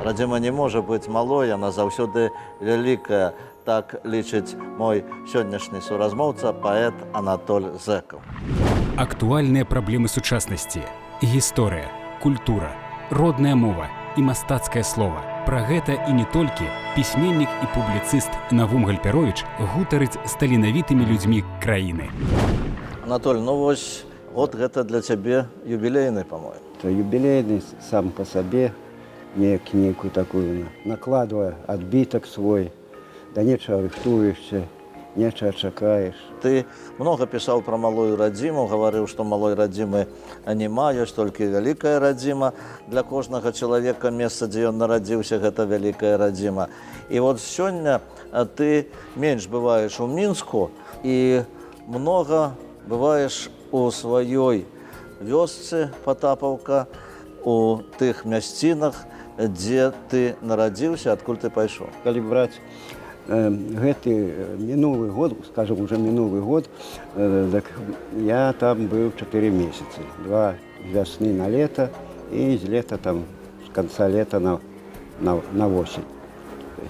Радзіма не можа быць малой, яна заўсёды вялікая, так лічыць мой сённяшні суразмоўца, паэт Анатоль Зэкаў. Актуальныя праблемы сучаснасці, гісторыя, культура, родная мова і мастацкае слова. Пра гэта і не толькі пісьменнік і публіцыст Навум Гальпяровіч гутарыць з таленавітымі людзьмі краіны. Анатоль, ну вось год гэта для цябе юбілейны, па-моему. Юбилейный сам по себе, некую такую, накладывая отбиток свой, да нечего рыхтуешься, нечего чакаешь. Ты много пісаў пра малую радзіму, гаварыў, што малой радзімы няма, ёсць толькі вялікая радзіма. Для кожнага чалавека месца, дзе ён нарадзіўся, гэта вялікая радзіма. І вот сёння ты менш бываеш у Мінску і много бываеш у сваёй вёсцы Патапаўка, у тых мясцінах, дзе ты нарадзіўся, адкуль ты пайшоў. Калі браць гэты мінулы год, скажем, уже мінулы год, так я там быў 4 месяцы. 2 вясны на лето і з лета там, з конца лета на осень.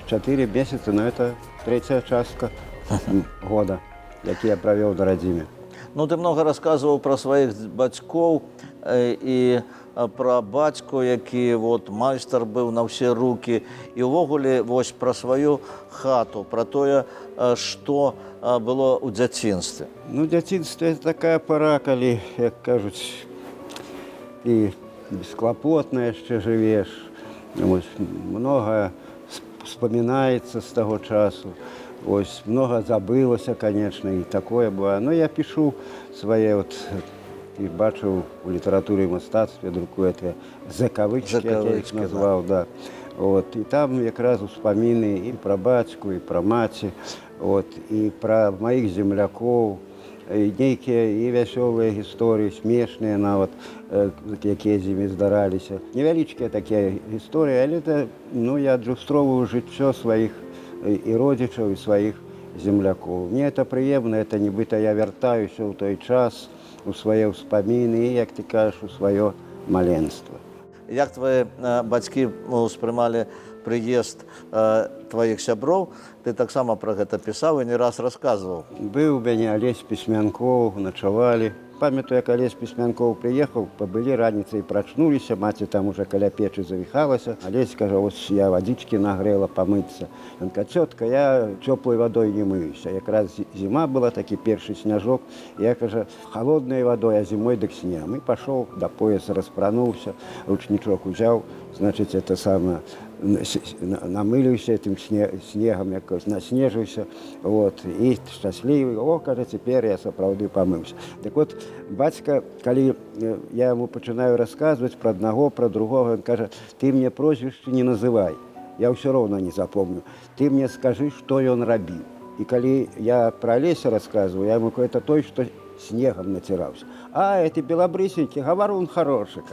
4 месяцы, но это третья частка года, які я правёў на радзіме. Ну, ты много расказваў пра сваіх бацькоў і пра бацьку, які вот майстар быў на ўсе рукі, і ўвогуле вось пра сваю хату, пра тое, што было ў дзяцінстве. Ну, дзяцінство это такая пора, калі, як кажуць, ты бесклапотна яшчэ жывеш. Вось, много вспоминаецца з таго часу. Ось, много забылося, конечно, і такое бывае. Но я пишу свае вот, і бачыў у літаратуры і мастацтве, друкую это закавычкі, як я іх назваў, да. Вот, і там якраз успаміны і пра бацьку, і пра маці, вот, і пра маіх землякоў, і нейкія і вясёлыя гісторыі, смешныя нават, якія з імі здараліся. Невялічкія такія гісторыі, але это, ну, я адлюстроўваю жыццё сваіх і родзічаў, і сваіх землякоў. Мне это прыемна, это нібыта я вяртаюся ў той час, у свае ўспаміны і, як ты кажаш, у сваё маленства. Як твои бацькі ўспрымалі прыезд тваіх сяброў? Ты таксама пра гэта пісаў і не раз расказваў. Быў у мяне Алесь Пісьмянкоў, начавалі. Памятаю, як Алесь Пісьмянкоў прыехаў, пабылі раніцай, прачнуліся, маці там уже каля печы завіхалася. Алесь кажа, ось я вадзічкі нагрэла памыцца. Ён кажа, цётка, я цёплай вадой не мыюся. Якраз зіма была, такі першы сняжок. Я, кажа, холоднай вадой, а зімой дык снегам. І пашоў да пояса, распрануўся, ручнічок узяў, значыць, это самае, намыліўся этим снегам, як наснежыўся, вот, і шчаслівы, о, кажа, цяпер я сапраўды памыўся. Так вот, бацька, калі я яму пачынаю расказваць пра аднаго, пра другога, ён кажа, ты мне прозвішча не называй, я ўсё роўна не запомню, ты мне скажы, што ён рабіў. І калі я пра Алеся расказваю, я яму, это той, што снегом націраўся. А, это белобрысенький, говорун хороший.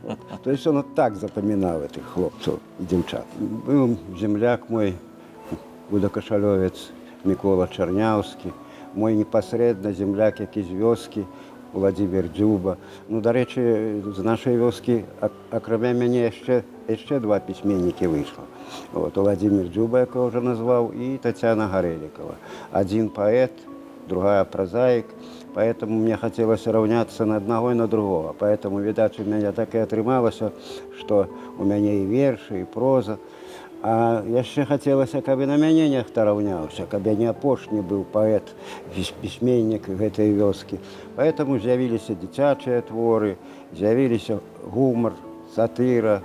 Вот. То есть он вот так запоминал этих хлопцев и девчат. Был земляк мой, Будакашалёвец Микола Чарняўскі, мой непосредственно земляк, як из вёскі, Владимир Дзюба. Ну, до речі, з нашої вёскі, акрамя мяне, яшчэ 2 пісьменнікі выйшла. Вот, Владимир Дзюба, якого вже назваў, і Тетяна Гарелікова. Один поэт, другая прозаик. Поэтому мне хотелось равняться на одного и на другого. Поэтому, видать, у меня так и отрымалось, что у меня и верши, и проза. А яшчэ хацелася, каб і на мяне нехта раўняўся, каб я не апошні быў паэт, пісьменнік гэтай вёскі. Поэтому з'явіліся дзіцячыя творы, з'явіліся гумар, сатыра.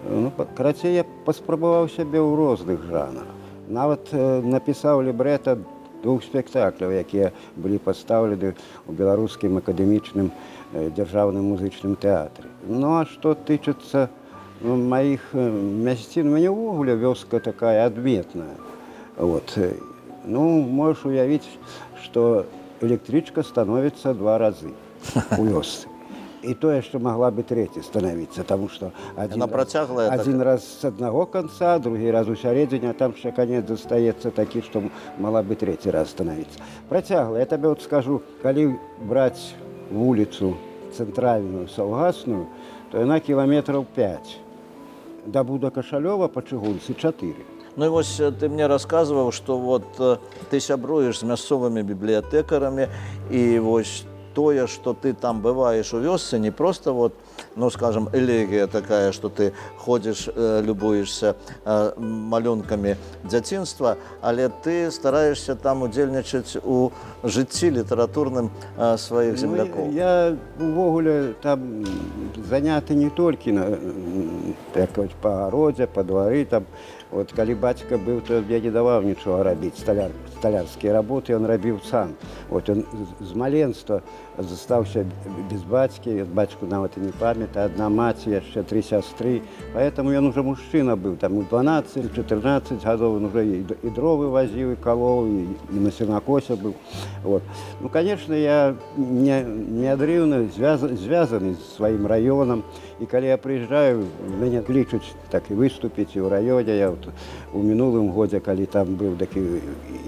Ну, карацей, я паспрабаваў сябе ў розных жанрах. Нават напісаў лібрэта 2 спектакляў, якія былі пастаўлены ў беларускім акадэмічным дзяржаўным музычным тэатры. Ну, а што тычыцца моих мясцін, у мяне ўвогуле вёска такая адметная. Вот. Ну, можаш уявіць, што электрычка становіцца 2 разы у вёсцы. И то, что могла бы третьей становиться, потому что Она протягла это. один раз с одного конца, другой раз у середины, а там еще конец застаецца такі, что могла бы третий раз становиться. Протягла. Я тебе вот скажу, коли брать улицу центральную, Саўгасную, то она километров 5. До Буда-Кашалёва по чыгунцы 4. Ну і вось ты мне рассказываў, што вот ты сябруеш з мясцовымі бібліятэкарамі і вось тое, што ты там бываеш у вёсцы, не просто вот, ну, скажем, элегія такая, што ты ходзіш, любуешься малюнкамі дзяцінства, але ты стараешься там удзельнічаць у жыцці літаратурным сваіх землякоў. Ну, я увогуле там заняты не толькі на по гародзе, па двары там. Вот, калі бацька быў, то я не даваў нічога рабіць, сталярскія работы ён рабіў сам. Вот, ён з маленства застаўся без бацькі, бацьку нават і не памятаю, адна маці, яшчэ 3 сястры. Поэтому ён уже мужчына быў, там у 12-14 гадоў ён уже і дровы вазіў, і калоў, і на сенакосе быў. Вот. Ну, конечно, я неадрыўна звязаны з сваім раёнам. І калі я прыязджаю, мяне клічуць так і выступіць і ў раёне. Я вот у мінулым годзе, калі там быў, так і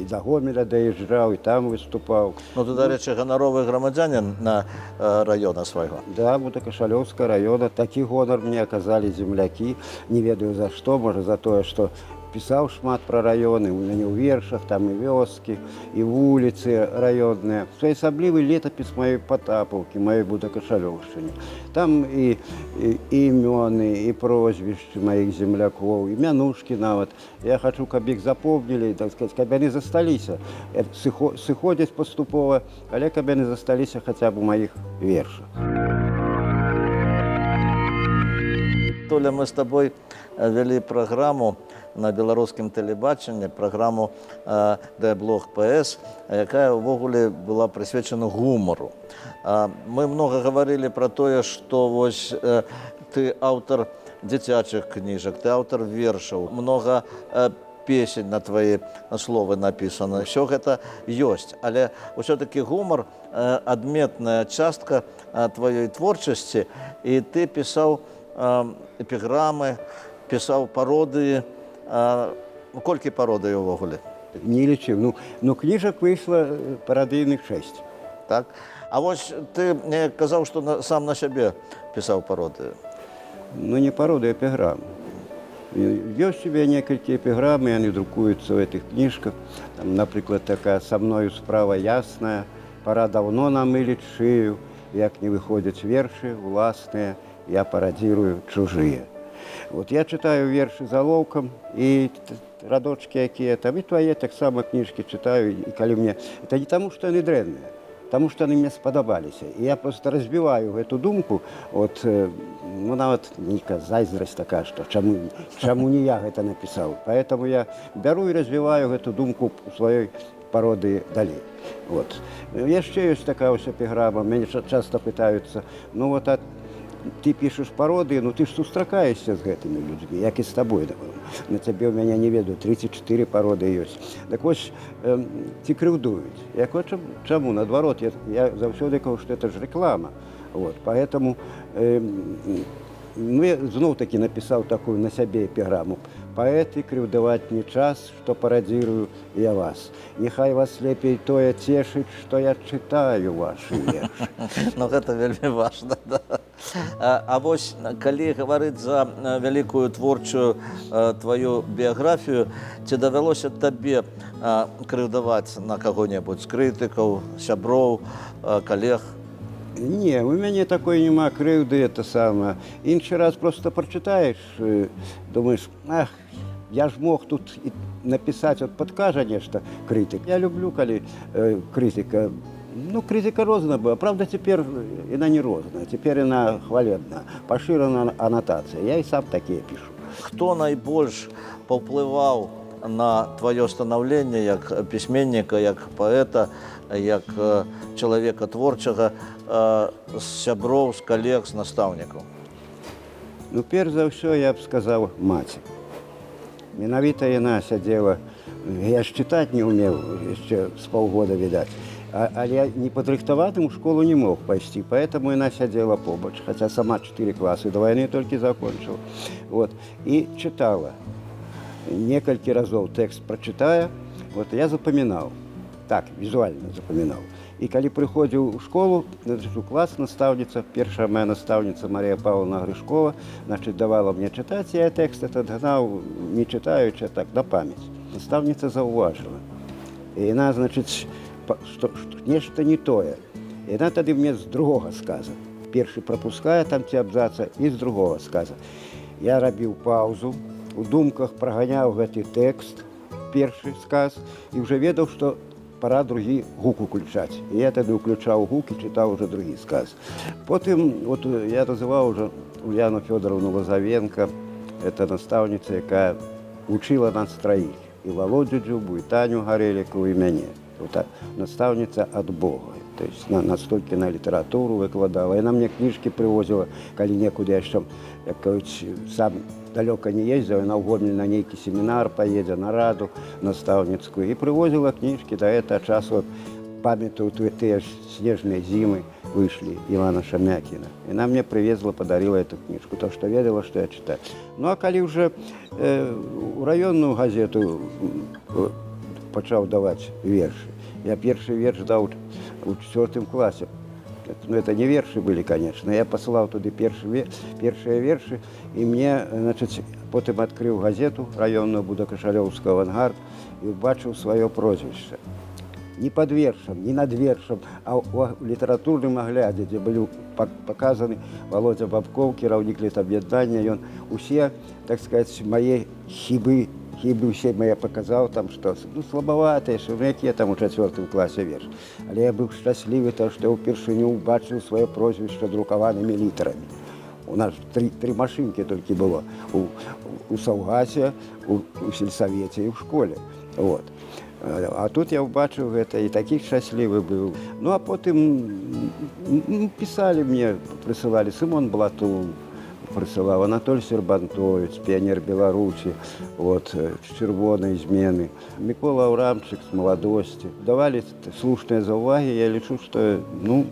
да Гомеля даязджаў, і там выступаў. Ну, ты, дарэчы, ганаровы грамадзянин на раёна свайго. Да, Буда-Кашалёўскага раёна. Такі гонар мне аказалі землякі. Не ведаю за што, можа за тое, што пісаў шмат пра раёны, у мяне ў вершах, там і вёскі, і вуліцы раённыя. Своеасаблівы летапіс маёй Патапаўкі, маёй Буда-Кашалёўшчыне. Там і імёны, і прозвішчы маіх землякоў, і мянушкі нават. Я хачу, каб іх запомнілі, так сказаць, каб яны засталіся. Сыходзяць паступова, але каб яны засталіся хаця б у маіх вершах. Толя, мы с тобой вели программу на беларускім тэлебачанні, праграму «Дайблог ПС», якая ўвогуле была прысвечана гумору. Мы много говорили про тое, што вось ты аўтар дзіцячых кніжак, ты аўтар вершаў, много песень на твои словы написано. Все гэта ёсць, але ўсё-таки гумор адметная частка твоей творчасці, і ты пісаў эпіграмы, пісаў пародыі. Колькі пародый увогуле? Не лічыў. Ну, кніжак выйшла парадыйных 6. Так? А вось ты мне казаў, што сам на сябе пісаў пародыю. Ну, не пародыі, а эпіграмы. Ёсць у меня некалькі эпіграм, яны друкуюцца ў этих кніжках. Там, напрыклад, такая «Са мною справа ясная», «Пора давно намылить шею», «Як не выходзяць вершы уласныя», «Я парадзірую чужыя». Вот я читаю верши заловком, и радочки якія там, и твои так само книжки читаю, и калі мне... Это не тому, что они дрэнныя, тому, что они мне сподобаліся. И я просто разбиваю эту думку, вот, ну, нават нейкая зайздрасць такая, что чаму не я гэта написал. Поэтому я беру и развиваю эту думку у своей пародыі далей. Вот. Яшчэ ёсць такая вось эпіграма, мяне часто пытаются, ну вот ты пишешь пародыі, ну ты ж сустракаешься з гэтымі людзьмі, як і з табой. На цябе ў мяне, не ведаю, 34 пародыі ёсць. Так вось, ці крыўдуюць. Я кажу, чаму? Наадварот, я заўсёды кажу, што это ж реклама. Вот. Поэтому я зноў-такі напісаў такую на сябе эпіграму. Паэты, крыўдаваць не час, што парадзірую я вас. Няхай вас лепей тое цешыць, што я чытаю вашы вершы. Ну, гэта вельмі важна, да. А вось, калі гаварыць за вялікую творчую твою біяграфію, ці давялося табе крыўдаваць на каго-небудзь з крытыкаў, сяброў, калег? Не, у мяне такой няма крыўды, это самае. Іншы раз просто прачытаеш, думаеш, ах, я ж мог тут напісаць, от падкажа нешта крытык. Я люблю, калі крытыка, ну, крытыка розная была. Правда, цяпер яна не розная, цяпер яна хвалебная, пашырана анатацыя. Я і сам такія пішу. Хто найбольш паўплываў на твоё станаўленне як пісьменніка, як паэта, як чалавека творчага, з сяброў, з калег, з настаўнікаў? Ну, перш за ўсё, я б сказаў, маці. Менавіта яна сядзела, я ж чытаць не ўмеў, яшчэ з паўгода, відаць. але я непадрыхтаваным у школу не мог пайсці, поэтому яна сядзела побач, хаця сама 4 класы да вайны толькі закончыла. Вот. І чытала. Некалькі разоў тэкст прачытае, вот, я запамінаў. Так, візуальна запамінаў. І калі прыходзіў у школу, у клас, настаўніца, першая моя настаўніца Марія Павловна Грышкова, значит, давала мне чытаць, я тэкст этот гнаў, не чытаючы, так, на памяць. Настаўніца заўважыла. І яна, значит, што нешта не тое. І яна тады мне з другога сказа. Першы прапускае там ці абзаца, і з другога сказа. Я рабіў паўзу, у думках праганяў гэты тэкст, першы сказ, і ўжо ведаў, што пора другі гук уключаць. І я тады уключаў гук і чытаў уже другі сказ. Потым, вот я называў уже Ульяну Фёдоровну Лозавенко, это настаўніца, якая учила нас троих. І Володю Дзюбу, і Таню Гарелікову, і мяне. Вот настаўніца ад Бога. То есть настолькі на літаратуру выкладала. Яна мне кніжкі прывозіла, калі некуды яшчэ, як кажуць, сам далёка не ездзіў, яна ў Гомель на нейкі семінар паедзе, на раду настаўніцкую. І прывозіла кніжкі да гэтага часу. Памятаю, тыя ж снежныя зімы выйшлі Івана Шамякіна. Яна мне прывезла, падарыла эту кніжку, то, што ведала, што я чытаю. Ну, а калі ўжо у раённую газету пачаў даваць вершы, я першы верш даў у 4 класе. Ну, это не вершы былі, конечно. Я пасылаў туды першыя вершы, і мне, значит, потым адкрыў газету раённую Будакашалёўскую «Авангард» і убачыў сваё прозвішча. Не пад вершам, не над вершам, а ў літаратурным аглядзе, дзе былі паказаны Володя Бабкоў, кіраўнік літаб'яднання, ён усе, так сказаць, мае хібы усе мае паказаў, там, што слабаватыя, што якія там у 4 класе верш. Але я быў шчаслівы, то, што я ўпершыню убачыў сваё прозвішча друкаванымі літарамі. У нас 3 машынкі толькі было у Саўгасе, у сельсавеце і ў школе. Вот. А тут я ўбачыў гэта і такі шчаслівы быў. Ну, а потым пісалі мне, прысылалі Сымон Блатун, прысылаў Анатоль Сербантович, піянер Беларусі, вот, з чырвонай змены, Мікола Аўрамчык з маладосці. Давалі слушныя заўвагі, я лічу, што, ну,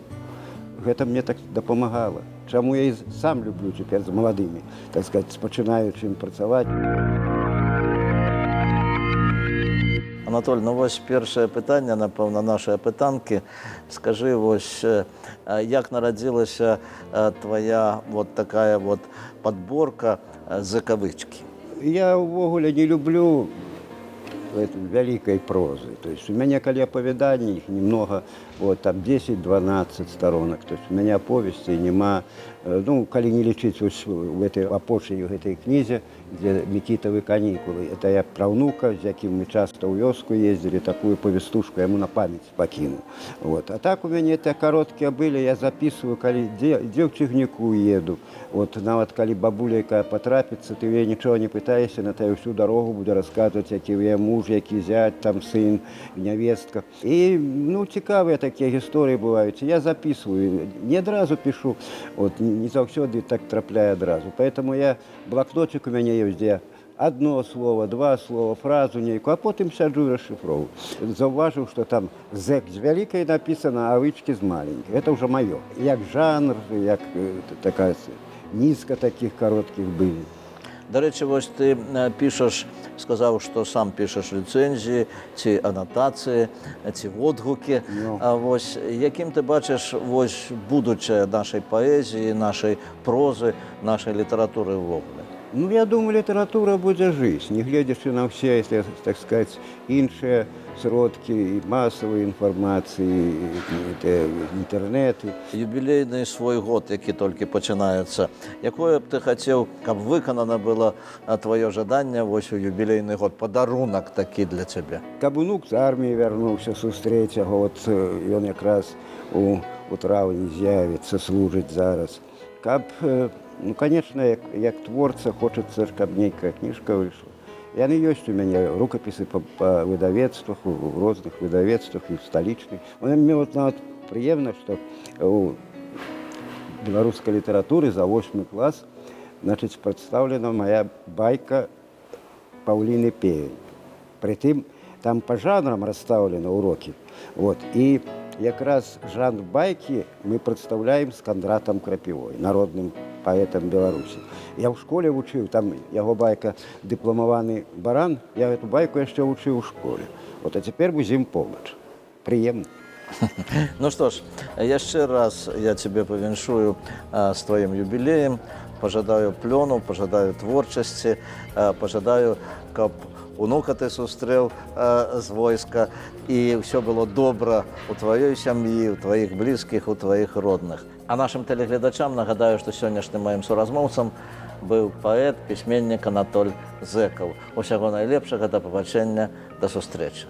гэта мне так дапамагала. Чаму я і сам люблю цяпер з маладымі, так сказаць, пачынаючы ім працаваць. Анатоль, ну вось першае пытанне, напэўна, нашай апытанкі. Скажы, вось, як нарадзілася твоя вот такая вот подборка закавычкі? Я ўвогуле не люблю вялікай прозы. То есть у мяне, калі апавяданні, іх немного, вот, там 10-12 сторонок. То есть у мяне аповесцей няма. Ну, калі не лічыць в этой апошняй гэтай кнізе, дзе Мікітавы канікулы. Это я пра ўнука, з якім мы часта ў вёску ездзілі, такую павестушку яму на памяць пакінуў. Вот. А так у мяне это кароткія былі, я записываю, калі дзе ў Чыгніку еду. Вот, нават калі бабуля якая патрапіцца, ты яе нічога не пытаешся, на тая ўсю дарогу будзе расказваць, які я муж, які зять, там сын, нявестка. І, ну, цікавыя такія гісторыі бываюць. Я записываю, не адразу пишу, вот, не заўсёды так трапляе адразу. Поэтому я, блокнотик у мяне ёсць, дзе одно слово, 2 слова, фразу нейкую, а потым сяджу і расшифроўваю. Заўважыў, што там зэк з вялікай напісана, а авычкі з маленькай. Это ўжо маё. Як жанр, як такая нізка такіх кароткіх былі. Дарэчы, вось ты пішаш, сказаў, што сам пішаш рэцэнзіі, ці анатацыі, ці водгукі. Вось, якім ты бачыш вось будучае нашай паэзіі, нашай прозы, нашай літаратуры ўвогуле? Ну, я думаю, літаратура будзе жыць, не гледзячы на ўсе, так сказаць, іншыя сродкі і масавай інфармацыі, інтэрнэты. Юбілейны свой год, які толькі пачынаецца. Якое б ты хацеў, каб выканана было твоё жаданне вось у юбілейны год, падарунак такі для цябе? Каб унук з арміі вярнуўся сустрэць яго, от ён якраз у траўні з'явіцца, служыць зараз. Каб, ну, конечно, як творца хочацца, каб нейкая кніжка выйшла. Яны ёсць у мяне рукапісы па выдавецтвах, у розных выдавецтвах і сталічных. Мне вот нават прыемна, што у беларускай літаратуры за 8 клас, значыць, прадстаўлена моя байка Паўліны Певень. Прытым там па жанрам расстаўлены урокі. Вот. І якраз жанр байкі мы прадстаўляем з Кандратам Крапівой, народным паэтам Беларусі. Я ў школе вучыў, там яго байка «Дыпламаваны баран», я эту байку яшчэ вучыў у школе. Вот, а цяпер будзем побач. Прыемна. Ну что ж, яшчэ раз я тебе павіншую з твоим юбілеем, пожадаю плёну, пожадаю творчасці, пожадаю, каб унука ты сустрэў з войска, і ўсё было добра у тваёй сям'і, у тваіх блізкіх, у тваіх родных. А нашим телегледачам нагадаю, што сённяшнім маім суразмоўцам быў паэт, пісьменнік Анатоль Зэкаў. Усяго найлепшага, да пабачэння, да сустрэчы.